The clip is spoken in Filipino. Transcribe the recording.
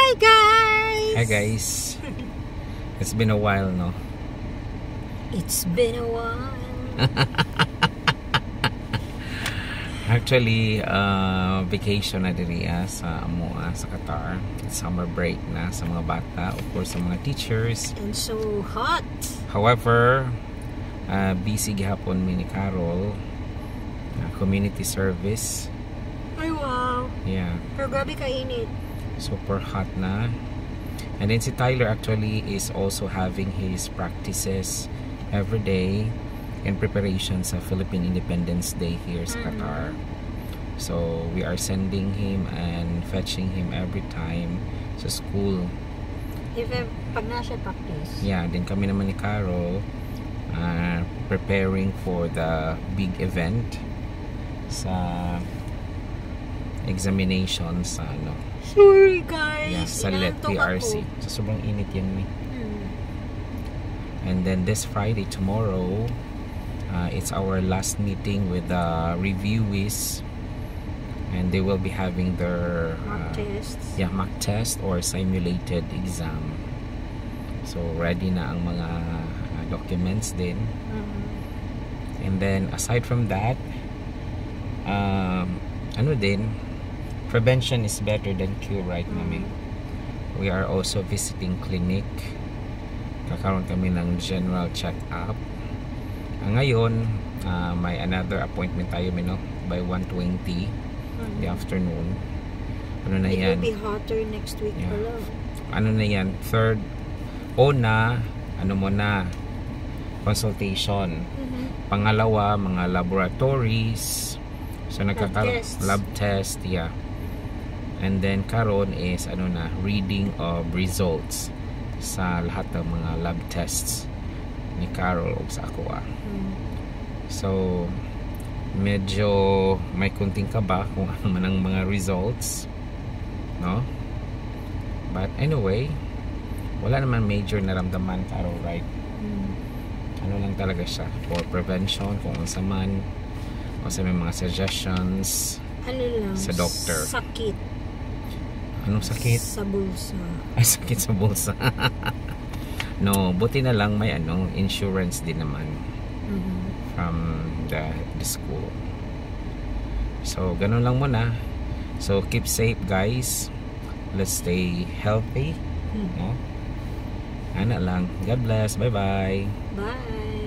Hi guys! Hi guys. It's been a while, no? It's been a while. Actually, vacation na diri sa Amoa, sa Qatar. Summer break na sa mga bata, of course sa mga teachers. And so hot. However, busy gihapon mi ni Carol. Community service. Ay wow. Yeah. Pero grabe kainit. Super hot na. And then si Tyler actually is also having his practices every day in preparation sa Philippine Independence Day here sa Qatar. So we are sending him and fetching him every time sa school. Pag nasa practice. Yeah, din kami naman ni Carol preparing for the big event sa examination sa ano. Sorry guys. Yeah, sa LET PRC. So sobrang init yan mi. And then this Friday, tomorrow, it's our last meeting with the reviewees, and they will be having their mock tests. Yeah, mock test or simulated exam. So ready na ang mga documents din. And then aside from that, ano din, prevention is better than cure, right, mami? We are also visiting clinic. Kakaroon kami ng general check-up. Ngayon, may another appointment tayo, no? By 1:20 the afternoon. Ano na yan? It will be hotter next week. Yeah. Hello. Ano na yan? Third, ano mo na, consultation. Pangalawa, mga laboratories. So, lab test, yeah. And then karon is ano na, reading of results sa lahat ng mga lab tests ni Carol o sa ako. So medyo may kunting kaba kung ano man ang mga results, no? But anyway, wala naman major naramdaman, Carol, right? Ano lang talaga siya for prevention kung ano sa man o sa may mga suggestions ano lang, sa doctor. Sakit. Anong sakit? Sa bulsa. Ay, sakit sa bulsa. No, buti na lang may insurance din naman from the school. So, ganun lang muna. So, keep safe, guys. Let's stay healthy. No? Ano lang. God bless. Bye-bye. Bye.